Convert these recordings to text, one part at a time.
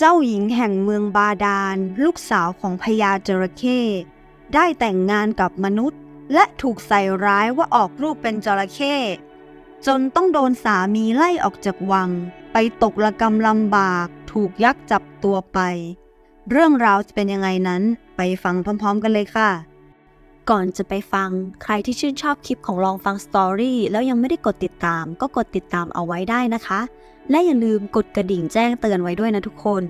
เจ้าหญิงแห่งเมืองบาดาลลูกสาวของพญาจระเข้ได้แต่งงานกับมนุษย์และถูกใส่ร้ายว่าออกรูปเป็นจระเข้จนต้องโดนสามีไล่ออกจากวังไปตกระกำลำบากถูกยักษ์จับตัวไปเรื่องราวจะเป็นยังไงนั้นไปฟังพร้อมๆกันเลยค่ะก่อนจะไปฟังใครที่ชื่นชอบคลิปของลองฟังสตอรี่แล้วยังไม่ได้กดติดตามก็กดติดตามเอาไว้ได้นะคะและอย่าลืมกดกระดิ่งแจ้งเตือนไว้ด้วยนะทุกคน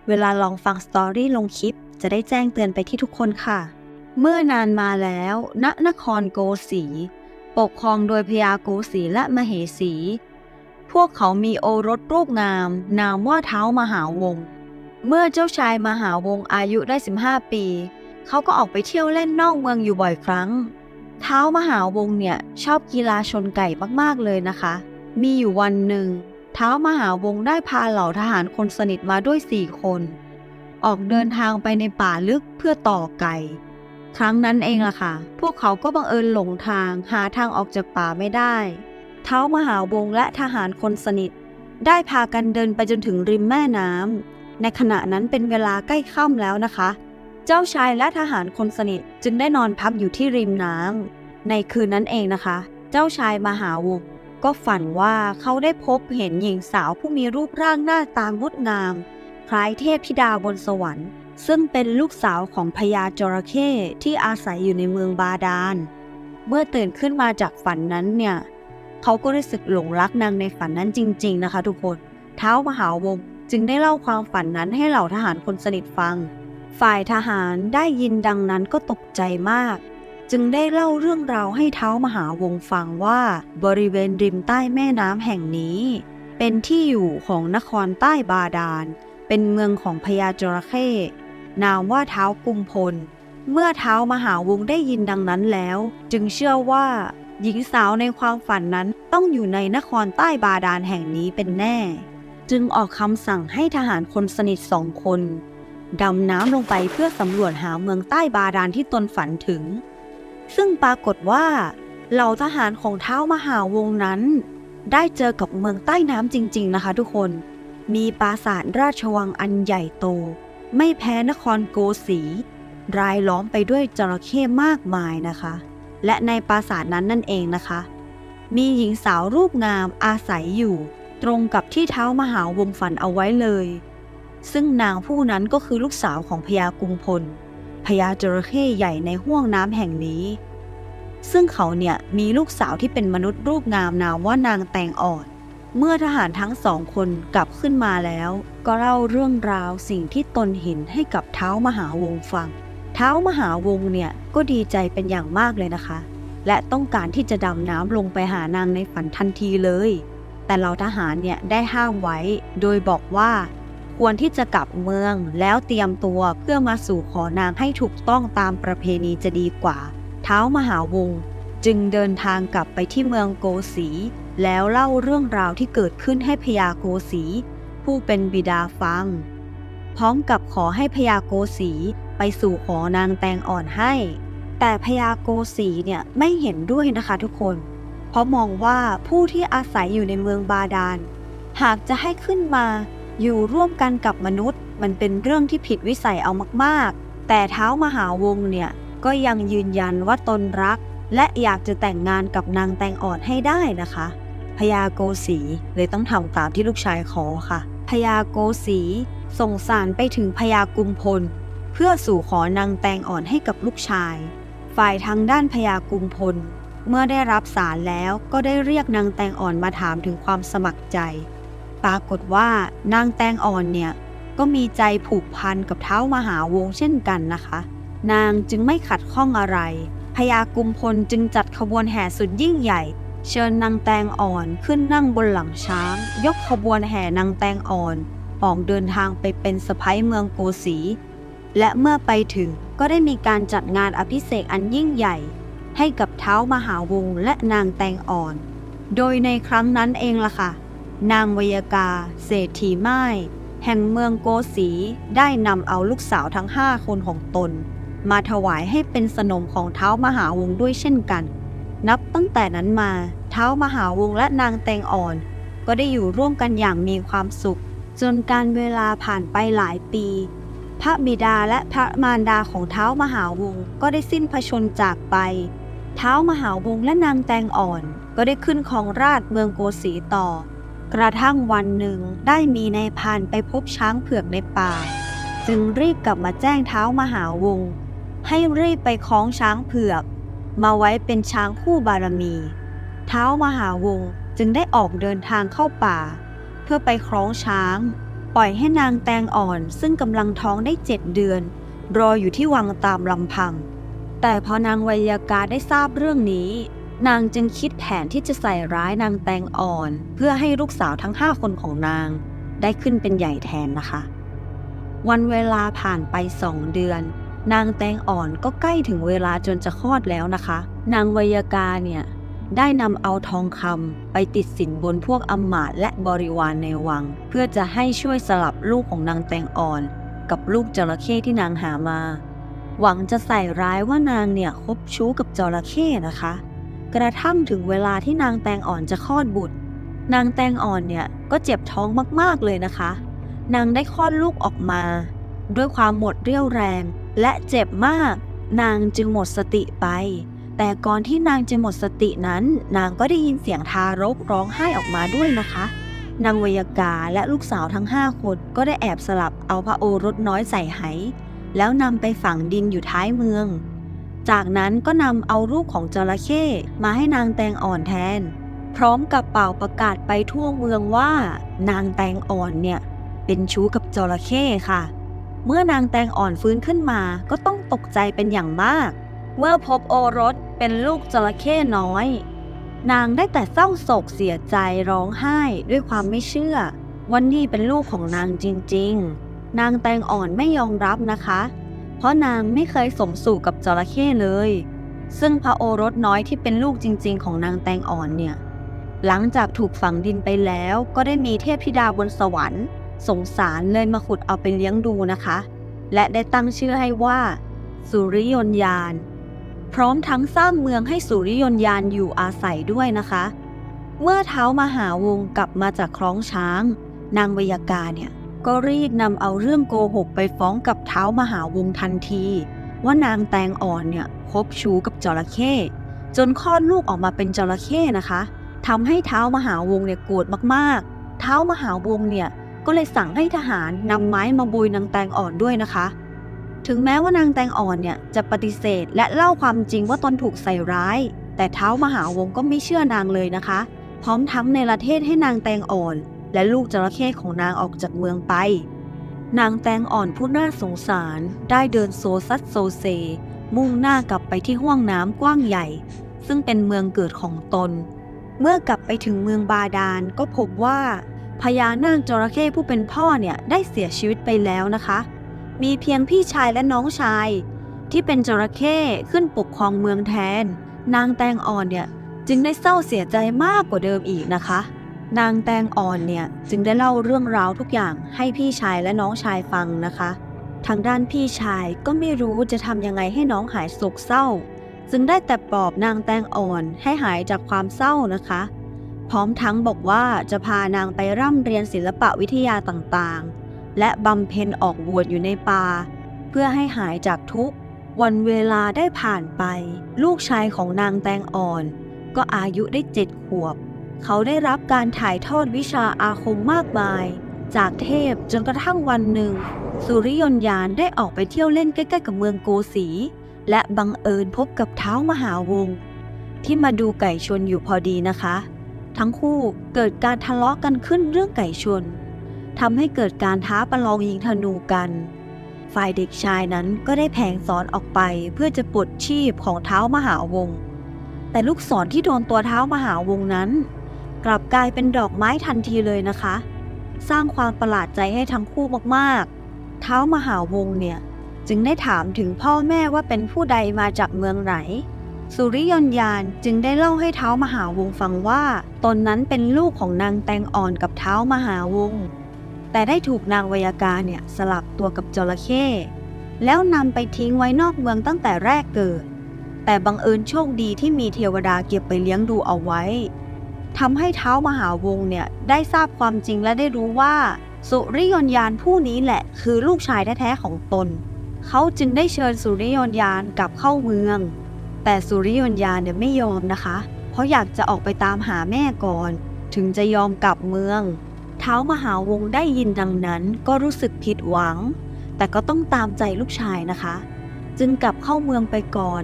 เวลาลองฟังสตอรี่ลงคลิปจะได้แจ้งเตือนไปที่ทุกคนค่ะเมื่อนานมาแล้วณนครโกสีปกครองโดยพญาโกสีและมเหสี พวกเขามีโอรสรูปงามนามว่าท้าวมหาวงศ์เมื่อเจ้าชายมหาวงศ์อายุได้15 ปีเขาก็ออกไปเที่ยวเล่นนอกเมืองอยู่บ่อยครั้งท้าวมหาวงศ์เนี่ยชอบกีฬาชนไก่มากๆเลยนะคะมีอยู่วันหนึ่งท้าวมหาวงศ์ได้พาเหล่าทหารคนสนิทมาด้วย4 คนออกเดินทางไปในป่าลึกเพื่อต่อไก่ครั้งนั้นเองล่ะค่ะพวกเขาก็บังเอิญหลงทางหาทางออกจากป่าไม่ได้ท้าวมหาวงศ์และทหารคนสนิทได้พากันเดินไปจนถึงริมแม่น้ำในขณะนั้นเป็นเวลาใกล้ค่ำแล้วนะคะเจ้าชายและทหารคนสนิทจึงได้นอนพักอยู่ที่ริมน้ำในคืนนั้นเองนะคะเจ้าชายมหาวงศ์ก็ฝันว่าเขาได้พบเห็นหญิงสาวผู้มีรูปร่างหน้าตางดงามคล้ายเทพธิดาบนสวรรค์ซึ่งเป็นลูกสาวของพญาจระเข้ที่อาศัยอยู่ในเมืองบาดาลเมื่อตื่นขึ้นมาจากฝันนั้นเนี่ยเขาก็รู้สึกหลงรักนางในฝันนั้นจริงๆนะคะทุกคนท้าวมหาวงศ์จึงได้เล่าความฝันนั้นให้เหล่าทหารคนสนิทฟังฝ่ายทหารได้ยินดังนั้นก็ตกใจมากจึงได้เล่าเรื่องราวให้ท้าวมหาวงศ์ฟังว่าบริเวณริมใต้แม่น้ำแห่งนี้เป็นที่อยู่ของนครใต้บาดาลเป็นเมืองของพญาจระเข้นามว่าท้าวกุมพลเมื่อท้าวมหาวงศ์ได้ยินดังนั้นแล้วจึงเชื่อว่าหญิงสาวในความฝันนั้นต้องอยู่ในนครใต้บาดาลแห่งนี้เป็นแน่จึงออกคำสั่งให้ทหารคนสนิท2 คนดำน้ำลงไปเพื่อสำรวจหาเมืองใต้บาดาลที่ตนฝันถึงซึ่งปรากฏว่าเหล่าทหารของท้าวมหาวงศ์นั้นได้เจอกับเมืองใต้น้ำจริงๆนะคะทุกคนมีปราสาทราชวังอันใหญ่โตไม่แพ้นครโกสีรายล้อมไปด้วยจระเข้มากมายนะคะและในปราสาทนั้นนั่นเองนะคะมีหญิงสาวรูปงามอาศัยอยู่ตรงกับที่ท้าวมหาวงศ์ฝันเอาไว้เลยซึ่งนางผู้นั้นก็คือลูกสาวของพญากุมพลพญาจระเข้ใหญ่ในห้วงน้ำแห่งนี้ซึ่งเขาเนี่ยมีลูกสาวที่เป็นมนุษย์รูปงามนามว่านางแตงอ่อนเมื่อทหารทั้ง2 คนกลับขึ้นมาแล้วก็เล่าเรื่องราวสิ่งที่ตนเห็นให้กับท้าวมหาวงศ์ฟังท้าวมหาวงศ์เนี่ยก็ดีใจเป็นอย่างมากเลยนะคะและต้องการที่จะดำน้ำลงไปหานางในฝันทันทีเลยแต่เหล่าทหารเนี่ยได้ห้ามไว้โดยบอกว่าควรที่จะกลับเมืองแล้วเตรียมตัวเพื่อมาสู่ขอนางให้ถูกต้องตามประเพณีจะดีกว่าท้าวมหาวงศ์จึงเดินทางกลับไปที่เมืองโกสีแล้วเล่าเรื่องราวที่เกิดขึ้นให้พญาโกสีผู้เป็นบิดาฟังพร้อมกับขอให้พญาโกสีไปสู่ขอนางแตงอ่อนให้แต่พญาโกสีเนี่ยไม่เห็นด้วยนะคะทุกคนเพราะมองว่าผู้ที่อาศัยอยู่ในเมืองบาดาลหากจะให้ขึ้นมาอยู่ร่วมกันกับมนุษย์มันเป็นเรื่องที่ผิดวิสัยเอามากๆแต่ท้าวมหาวงศ์เนี่ยก็ยังยืนยันว่าตนรักและอยากจะแต่งงานกับนางแตงอ่อนให้ได้นะคะพญาโกสีเลยต้องทำตามที่ลูกชายขอค่ะพญาโกสีส่งสารไปถึงพญากุมพลเพื่อสู่ขอนางแตงอ่อนให้กับลูกชายฝ่ายทางด้านพญากุมพลเมื่อได้รับสารแล้วก็ได้เรียกนางแตงอ่อนมาถามถึงความสมัครใจปรากฏว่านางแตงอ่อนเนี่ยก็มีใจผูกพันกับท้าวมหาวงศ์เช่นกันนะคะนางจึงไม่ขัดข้องอะไรพญากุมพลจึงจัดขบวนแห่สุดยิ่งใหญ่เชิญนางแตงอ่อนขึ้นนั่งบนหลังช้างยกขบวนแห่นางแตงอ่อนออกเดินทางไปเป็นสะใภ้เมืองโกสีและเมื่อไปถึงก็ได้มีการจัดงานอภิเษกอันยิ่งใหญ่ให้กับท้าวมหาวงศ์และนางแตงอ่อนโดยในครั้งนั้นเองล่ะค่ะนางวยากาเศรษฐีม่ายแห่งเมืองโกสีได้นำเอาลูกสาวทั้ง5 คนของตนมาถวายให้เป็นสนมของท้าวมหาวงศ์ด้วยเช่นกันนับตั้งแต่นั้นมาท้าวมหาวงศ์และนางแตงอ่อนก็ได้อยู่ร่วมกันอย่างมีความสุข จนการเวลาผ่านไปหลายปีพระบิดาและพระมารดาของท้าวมหาวงศ์ก็ได้สิ้นพระชนม์จากไปท้าวมหาวงศ์และนางแตงอ่อนก็ได้ขึ้นครองราชย์เมืองโกสีต่อกระทั่งวันหนึ่งได้มีนายพรานไปพบช้างเผือกในป่าจึงรีบกลับมาแจ้งท้าวมหาวงศ์ให้รีบไปคล้องช้างเผือกมาไว้เป็นช้างคู่บารมีท้าวมหาวงศ์จึงได้ออกเดินทางเข้าป่าเพื่อไปคล้องช้างปล่อยให้นางแตงอ่อนซึ่งกำลังท้องได้7 เดือนรออยู่ที่วังตามลำพังแต่พอนางไวยากาได้ทราบเรื่องนี้นางจึงคิดแผนที่จะใส่ร้ายนางแตงอ่อนเพื่อให้ลูกสาวทั้ง5 คนของนางได้ขึ้นเป็นใหญ่แทนนะคะวันเวลาผ่านไป2 เดือนนางแตงอ่อนก็ใกล้ถึงเวลาจนจะคลอดแล้วนะคะนางไวยากาเนี่ยได้นำเอาทองคำไปติดสินบนพวกอำมาตย์และบริวารในวังเพื่อจะให้ช่วยสลับลูกของนางแตงอ่อนกับลูกจระเข้ที่นางหามาหวังจะใส่ร้ายว่านางเนี่ยคบชู้กับจระเข้นะคะกระทั่งถึงเวลาที่นางแตงอ่อนจะคลอดบุตรนางแตงอ่อนเนี่ยก็เจ็บท้องมากๆเลยนะคะนางได้คลอดลูกออกมาด้วยความหมดเรี่ยวแรงและเจ็บมากนางจึงหมดสติไปแต่ก่อนที่นางจะหมดสตินั้นนางก็ได้ยินเสียงทารกร้องไห้ออกมาด้วยนะคะนางไวยากาและลูกสาวทั้ง5 คนก็ได้แอบสลับเอาพระโอรสน้อยใส่ไหแล้วนำไปฝังดินอยู่ท้ายเมืองจากนั้นก็นำเอารูปของจระเข้มาให้นางแตงอ่อนแทนพร้อมกับเป่าประกาศไปทั่วเมืองว่านางแตงอ่อนเนี่ยเป็นชู้กับจระเข้ค่ะเมื่อนางแตงอ่อนฟื้นขึ้นมาก็ต้องตกใจเป็นอย่างมากเมื่อพบโอรสเป็นลูกจระเข้น้อยนางได้แต่เศร้าโศกเสียใจร้องไห้ด้วยความไม่เชื่อว่านี่เป็นลูกของนางจริงๆนางแตงอ่อนไม่ยอมรับนะคะเพราะนางไม่เคยสมสู่กับจระเข้เลยซึ่งพระโอรสน้อยที่เป็นลูกจริงๆของนางแตงอ่อนเนี่ยหลังจากถูกฝังดินไปแล้วก็ได้มีเทพธิดาบนสวรรค์สงสารเลยมาขุดเอาไปเลี้ยงดูนะคะและได้ตั้งชื่อให้ว่าสุริยนยานพร้อมทั้งสร้างเมืองให้สุริยนยานอยู่อาศัยด้วยนะคะเมื่อท้าวมหาวงศ์กลับมาจากคล้องช้างนางไวยากาเนี่ยก็รีบนำเอาเรื่องโกหกไปฟ้องกับท้าวมหาวงศ์ทันทีว่านางแตงอ่อนเนี่ยคบชู้กับจระเข้จนคลอดลูกออกมาเป็นจระเข้นะคะทำให้ท้าวมหาวงศ์เนี่ยโกรธมากๆท้าวมหาวงศ์เนี่ยก็เลยสั่งให้ทหารนำไม้มาบุยนางแตงอ่อนด้วยนะคะถึงแม้ว่านางแตงอ่อนเนี่ยจะปฏิเสธและเล่าความจริงว่าตนถูกใส่ร้ายแต่ท้าวมหาวงศ์ก็ไม่เชื่อนางเลยนะคะพร้อมทั้งเนรเทศให้นางแตงอ่อนและลูกจระเข้ของนางออกจากเมืองไปนางแตงอ่อนผู้น่าสงสารได้เดินโซซัดโซเซมุ่งหน้ากลับไปที่ห้วงน้ำกว้างใหญ่ซึ่งเป็นเมืองเกิดของตนเมื่อกลับไปถึงเมืองบาดาลก็พบว่าพญานาคจระเข้ผู้เป็นพ่อเนี่ยได้เสียชีวิตไปแล้วนะคะมีเพียงพี่ชายและน้องชายที่เป็นจระเข้ขึ้นปกครองเมืองแทนนางแตงอ่อนเนี่ยจึงได้เศร้าเสียใจมากกว่าเดิมอีกนะคะนางแตงอ่อนเนี่ยจึงได้เล่าเรื่องราวทุกอย่างให้พี่ชายและน้องชายฟังนะคะทางด้านพี่ชายก็ไม่รู้จะทำยังไงให้น้องหายโศกเศร้าจึงได้แต่ปลอบนางแตงอ่อนให้หายจากความเศร้านะคะพร้อมทั้งบอกว่าจะพานางไปร่ำเรียนศิลปวิทยาต่างๆและบำเพ็ญออกบวชอยู่ในป่าเพื่อให้หายจากทุกข์วันเวลาได้ผ่านไปลูกชายของนางแตงอ่อนก็อายุได้7 ขวบเขาได้รับการถ่ายทอดวิชาอาคมมากมายจากเทพจนกระทั่งวันหนึ่งสุริยนยานได้ออกไปเที่ยวเล่นใกล้ๆกับเมืองโกสีและบังเอิญพบกับท้าวมหาวงศ์ที่มาดูไก่ชนอยู่พอดีนะคะทั้งคู่เกิดการทะเลาะกันขึ้นเรื่องไก่ชนทำให้เกิดการท้าประลองยิงธนูกันฝ่ายเด็กชายนั้นก็ได้แผงศรออกไปเพื่อจะปลดชีพของท้าวมหาวงศ์แต่ลูกศรที่โดนตัวท้าวมหาวงศ์นั้นกลับกลายเป็นดอกไม้ทันทีเลยนะคะสร้างความประหลาดใจให้ทั้งคู่มากๆท้าวมหาวงศ์เนี่ยจึงได้ถามถึงพ่อแม่ว่าเป็นผู้ใดมาจากเมืองไหนสุริยนยานจึงได้เล่าให้ท้าวมหาวงศ์ฟังว่าตนนั้นเป็นลูกของนางแตงอ่อนกับท้าวมหาวงศ์แต่ได้ถูกนางไวยากาเนี่ยสลับตัวกับจระเข้แล้วนำไปทิ้งไว้นอกเมืองตั้งแต่แรกเกิดแต่บังเอิญโชคดีที่มีเทวดาเก็บไปเลี้ยงดูเอาไว้ทำให้ท้าวมหาวงศ์เนี่ยได้ทราบความจริงและได้รู้ว่า สุริยนยานผู้นี้แหละคือลูกชายแท้ๆของตนเขาจึงได้เชิญสุริยนยานกลับเข้าเมืองแต่สุริยนยานไม่ยอมนะคะเพราะอยากจะออกไปตามหาแม่ก่อนถึงจะยอมกลับเมืองท้าวมหาวงศ์ได้ยินดังนั้นก็รู้สึกผิดหวังแต่ก็ต้องตามใจลูกชายนะคะจึงกลับเข้าเมืองไปก่อน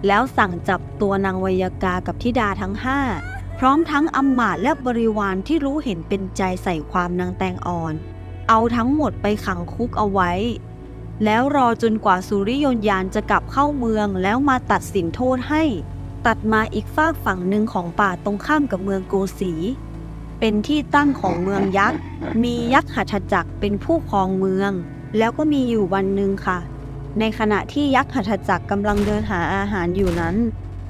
แล้วสั่งจับตัวนางวัยกากับธิดาทั้ง5พร้อมทั้งอำมาตย์และบริวารที่รู้เห็นเป็นใจใส่ความนางแตงอ่อนเอาทั้งหมดไปขังคุกเอาไว้แล้วรอจนกว่าสุริยนยานจะกลับเข้าเมืองแล้วมาตัดสินโทษให้ตัดมาอีกฝากฝั่งหนึ่งของป่าตรงข้ามกับเมืองโกสีเป็นที่ตั้งของเมืองยักษ์มียักษ์หัตถจักรเป็นผู้ครองเมืองแล้วก็มีอยู่วันหนึ่งค่ะในขณะที่ยักษ์หัตถจักรกำลังเดินหาอาหารอยู่นั้น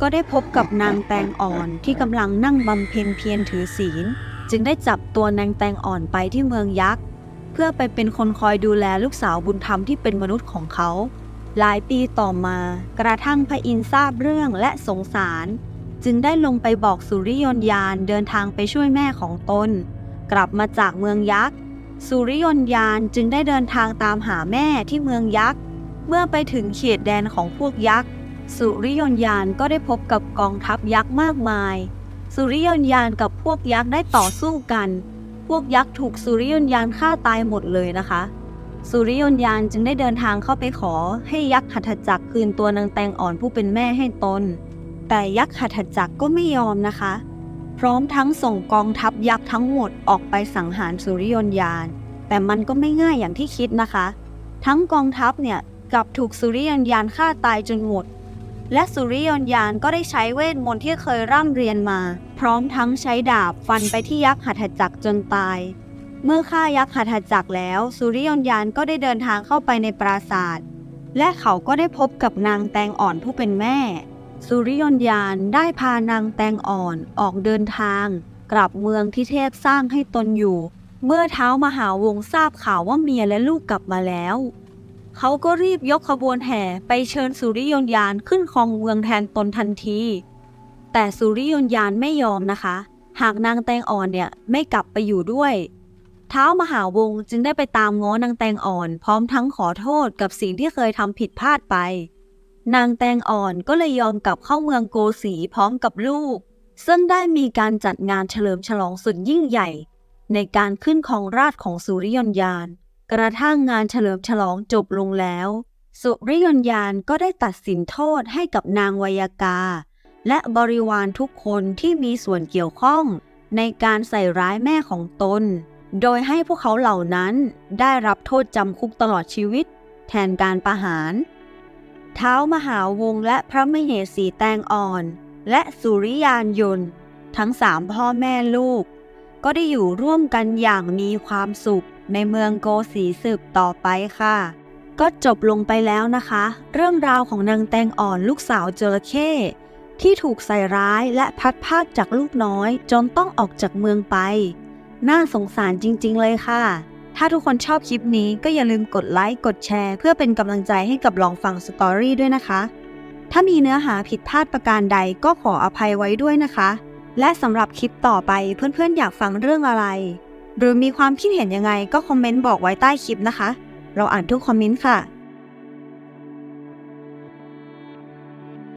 ก็ได้พบกับนางแตงอ่อนที่กำลังนั่งบำเพ็ญเพียรถือศีลจึงได้จับตัวนางแตงอ่อนไปที่เมืองยักษ์เพื่อไปเป็นคนคอยดูแลลูกสาวบุญธรรมที่เป็นมนุษย์ของเขาหลายปีต่อมากระทั่งพระอินทร์ทราบเรื่องและสงสารจึงได้ลงไปบอกสุริยนยานเดินทางไปช่วยแม่ของตนกลับมาจากเมืองยักษ์สุริยนยานจึงได้เดินทางตามหาแม่ที่เมืองยักษ์เมื่อไปถึงเขตแดนของพวกยักษ์สุริยนยานก็ได้พบกับกองทัพยักษ์มากมายสุริยนยานกับพวกยักษ์ได้ต่อสู้กันพวกยักษ์ถูกสุริยนยานฆ่าตายหมดเลยนะคะสุริยนยานจึงได้เดินทางเข้าไปขอให้ยักษ์หัตถจักรคืนตัวนางแตงอ่อนผู้เป็นแม่ให้ตนแต่ยักษ์หัตถจักรก็ไม่ยอมนะคะพร้อมทั้งส่งกองทัพยักษ์ทั้งหมดออกไปสังหารสุริยนยานแต่มันก็ไม่ง่ายอย่างที่คิดนะคะทั้งกองทัพเนี่ยกลับถูกสุริยนยานฆ่าตายจนหมดและสุริยนยานก็ได้ใช้เวทมนต์ที่เคยร่ำเรียนมาพร้อมทั้งใช้ดาบฟันไปที่ยักษ์หัตถจักรจนตายเมื่อฆ่ายักษ์หัตถจักรแล้วสุริยนยานก็ได้เดินทางเข้าไปในปราสาทและเขาก็ได้พบกับนางแตงอ่อนผู้เป็นแม่สุริยนยานได้พานางแตงอ่อนออกเดินทางกลับเมืองที่เทพสร้างให้ตนอยู่เมื่อท้าวมหาวงศ์ทราบข่าวว่าเมียและลูกกลับมาแล้วเขาก็รีบยกขบวนแห่ไปเชิญสุริยนยานขึ้นครองเมืองแทนตนทันทีแต่สุริยนยานไม่ยอมนะคะหากนางแตงอ่อนเนี่ยไม่กลับไปอยู่ด้วยท้าวมหาวงศ์จึงได้ไปตามง้อนางแตงอ่อนพร้อมทั้งขอโทษกับสิ่งที่เคยทำผิดพลาดไปนางแตงอ่อนก็เลยยอมกลับเข้าเมืองโกสีพร้อมกับลูกซึ่งได้มีการจัดงานเฉลิมฉลองสุดยิ่งใหญ่ในการขึ้นครองราชย์ของสุริยนยานกระทั่งงานเฉลิมฉลองจบลงแล้วสุริยนยานก็ได้ตัดสินโทษให้กับนางวัยกาและบริวารทุกคนที่มีส่วนเกี่ยวข้องในการใส่ร้ายแม่ของตนโดยให้พวกเขาเหล่านั้นได้รับโทษจำคุกตลอดชีวิตแทนการประหารท้าวมหาวงศ์และพระมเหสีแตงอ่อนและสุริยานยนต์ทั้ง3พ่อแม่ลูกก็ได้อยู่ร่วมกันอย่างมีความสุขในเมืองโกสีสืบต่อไปค่ะก็จบลงไปแล้วนะคะเรื่องราวของนางแตงอ่อนลูกสาวจระเข้ที่ถูกใส่ร้ายและพัดพรากจากลูกน้อยจนต้องออกจากเมืองไปน่าสงสารจริงๆเลยค่ะถ้าทุกคนชอบคลิปนี้ก็อย่าลืมกดไลค์กดแชร์เพื่อเป็นกำลังใจให้กับลองฟังสตอรี่ด้วยนะคะถ้ามีเนื้อหาผิดพลาดประการใดก็ขออภัยไว้ด้วยนะคะและสำหรับคลิปต่อไปเพื่อนๆอยากฟังเรื่องอะไรหรือมีความคิดเห็นยังไงก็คอมเมนต์บอกไว้ใต้คลิปนะคะเราอ่านทุกคอมเมนต์ค่ะ